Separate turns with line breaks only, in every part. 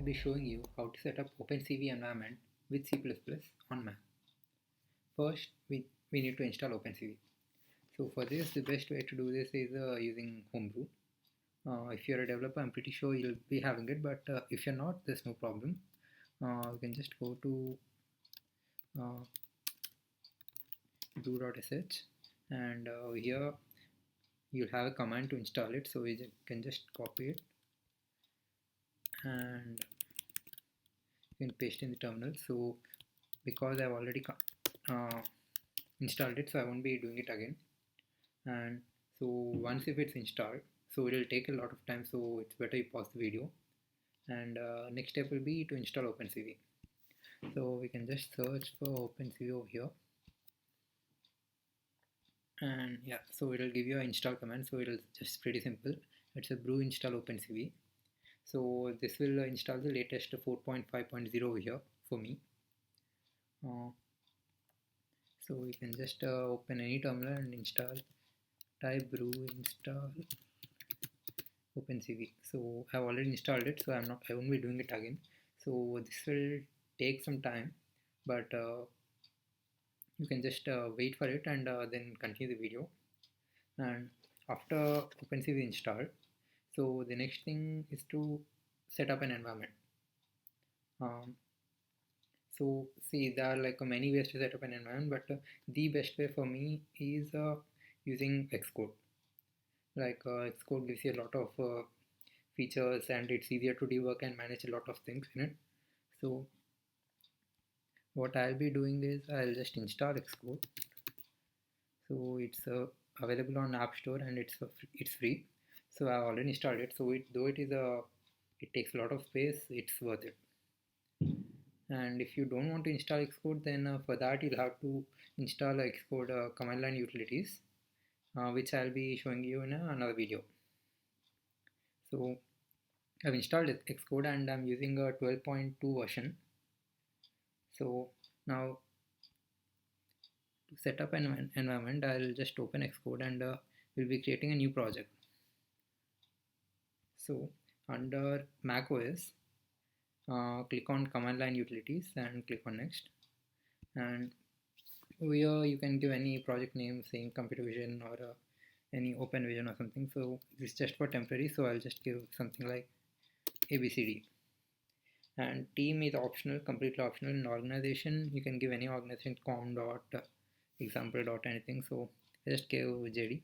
be showing you how to set up opencv environment with C++ on Mac. First, we need to install opencv. So for this, the best way to do this is using Homebrew. If you're a developer, I'm pretty sure you'll be having it, but if you're not, there's no problem. You can just go to brew.sh, and here you'll have a command to install it, so you can just copy it and you can paste in the terminal. So because I've already installed it, so I won't be doing it again. And so once if it's installed, so it will take a lot of time, so it's better you pause the video. And next step will be to install opencv. So we can just search for opencv over here, and yeah, so it will give you an install command. So it is just pretty simple. It's a brew install opencv. So this will install the latest 4.5.0 over here for me. So we can just open any terminal and install, type brew install opencv. So I've already installed it, so I won't be doing it again. So this will take some time, but you can just wait for it and then continue the video. And after opencv installed, so the next thing is to set up an environment. So see, there are like many ways to set up an environment, but the best way for me is using Xcode. Like Xcode gives you a lot of features, and it's easier to debug and manage a lot of things in it. So what I'll be doing is I'll just install Xcode. So it's available on App Store and it's free. So I already installed it. So though it takes a lot of space, it's worth it. And if you don't want to install Xcode, then for that you'll have to install Xcode command line utilities, which I'll be showing you in another video. So I've installed Xcode and I'm using a 12.2 version. So now to set up an environment, I'll just open Xcode and we'll be creating a new project. So under Mac OS, click on command line utilities and click on next, and here you can give any project name, saying computer vision or any open vision or something. So this is just for temporary, so I'll just give something like ABCD. And team is optional, completely optional. In organization, you can give any organization, com dot example dot anything. So I just gave JD,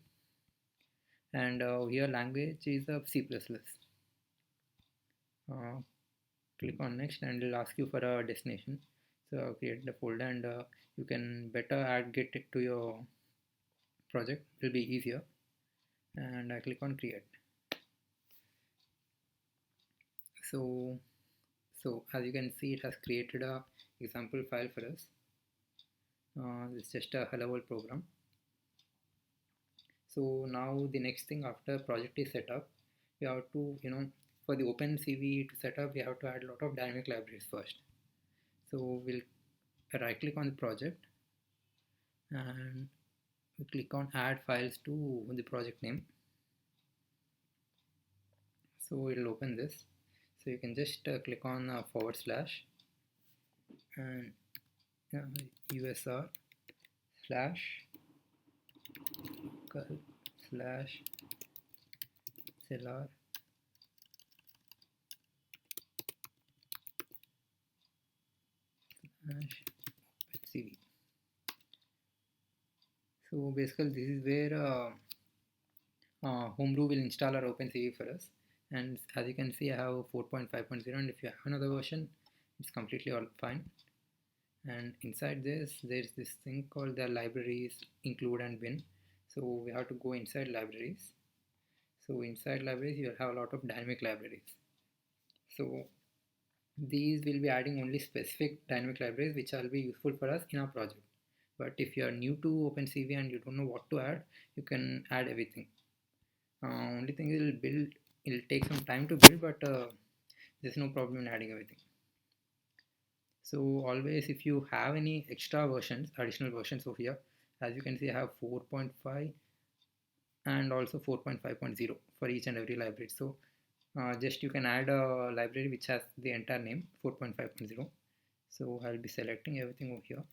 and here language is C++. Click on next and it'll ask you for a destination. So I'll create the folder, and you can better get it to your project, it will be easier. And I click on create. So as you can see, it has created a example file for us. It's just a hello world program. So now the next thing after project is set up, we have to, for the opencv to set up, we have to add a lot of dynamic libraries first. So we'll right click on the project and we click on add files to the project name. So it'll open this. So you can just click on / and usr / local / celar opencv. So basically this is where Homebrew will install our opencv for us. And as you can see, I have 4.5.0, and if you have another version, it's completely all fine. And inside this, there's this thing called the libraries, include and bin. So we have to go inside libraries. So inside libraries, you'll have a lot of dynamic libraries. So these will be adding only specific dynamic libraries which will be useful for us in our project. But if you are new to opencv and you don't know what to add, you can add everything. Only thing is it'll take some time to build, but there's no problem in adding everything. So always, if you have any extra versions, additional versions over here, as you can see, I have 4.5 and also 4.5.0 for each and every library. So just you can add a library which has the entire name 4.5.0. So I'll be selecting everything over here.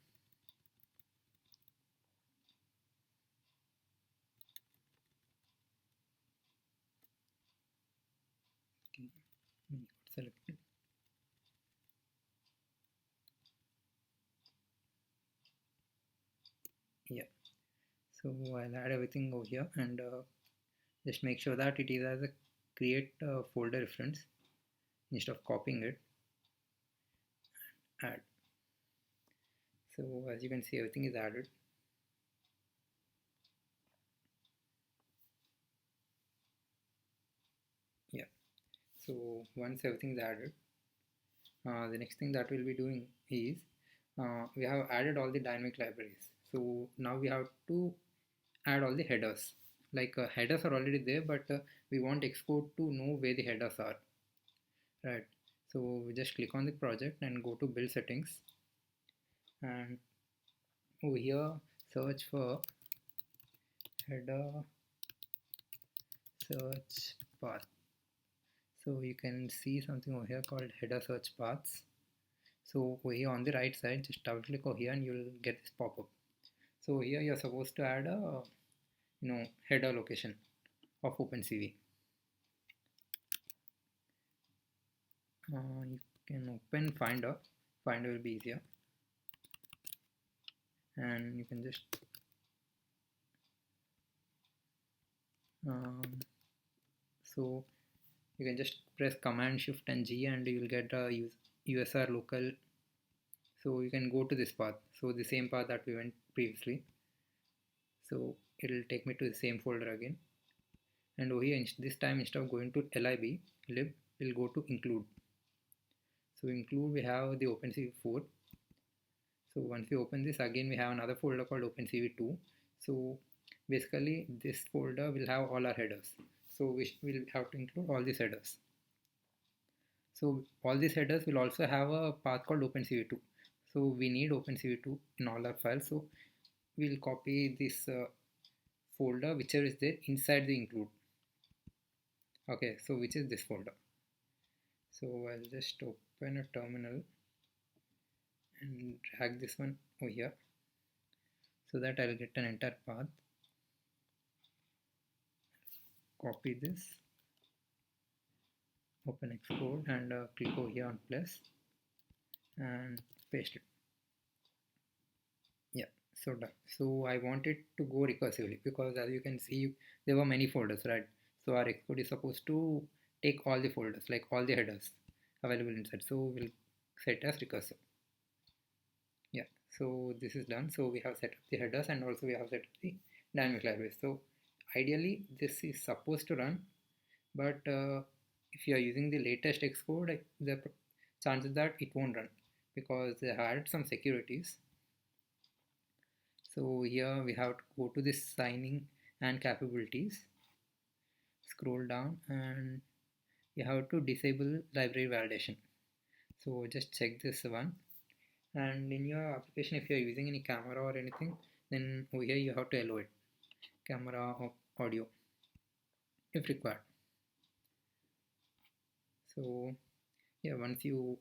Okay, selected. Yeah, so I'll add everything over here and just make sure that it is as a create folder reference instead of copying it. Add. So as you can see, everything is added. Yeah, so once everything is added, the next thing that we'll be doing is we have added all the dynamic libraries. So now we have to add all the headers. Like headers are already there, but we want Xcode to know where the headers are, right? So we just click on the project and go to build settings, and over here search for header search path. So you can see something over here called header search paths. So over here on the right side, just double click over here and you'll get this pop-up. So here you're supposed to add a header location of opencv. You can open finder. Finder will be easier, and you can just um, so you can just press command shift and G and you will get a USR local. So you can go to this path, so the same path that we went previously. So it will take me to the same folder again, and over here this time instead of going to lib we'll go to include. So include, we have the opencv4. So once we open this again, we have another folder called opencv2. So basically this folder will have all our headers, so we will have to include all these headers. So all these headers will also have a path called opencv2. So we need opencv2 in all our files, so we'll copy this folder whichever is there inside the include. Okay, so which is this folder. So I'll just open a terminal and drag this one over here so that I'll get an entire path. Copy this, open Xcode and click over here on plus and paste it. Yeah, so done. So I want it to go recursively because as you can see there were many folders, right? So our Xcode is supposed to take all the folders, like all the headers available inside. So we'll set as recursive. Yeah, so this is done. So we have set up the headers and also we have set up the dynamic libraries. So ideally this is supposed to run, but if you are using the latest Xcode, the chances that it won't run because they had some securities. So here we have to go to this signing and capabilities, scroll down and you have to disable library validation. So just check this one, and in your application if you are using any camera or anything, then over here you have to allow it, camera or audio if required. So yeah, once you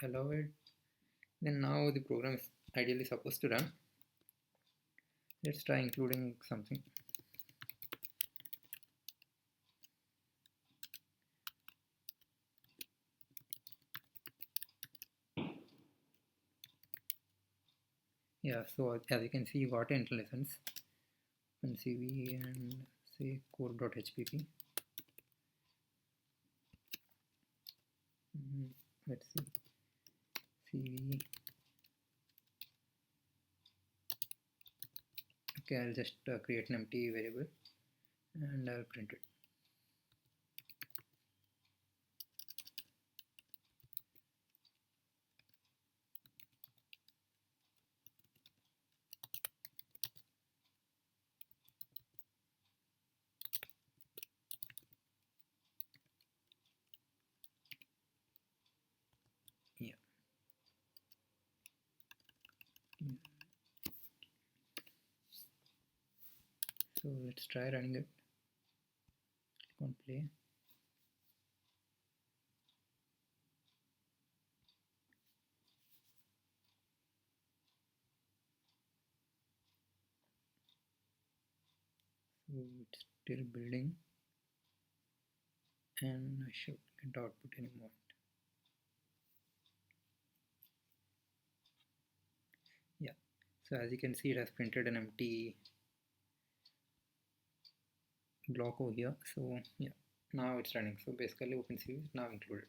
allow it, then now the program is ideally supposed to run. Let's try including something. Yeah, so as you can see you got an license opencv and say core.hpp. Let's see cv. Okay, I'll just create an empty variable and I'll print it. Yeah. So let's try running it. Click on play. it's still building, and I should get output any moment. Yeah, so as you can see, it has printed an empty block over here. So yeah, now it's running. So basically OpenCV is now included.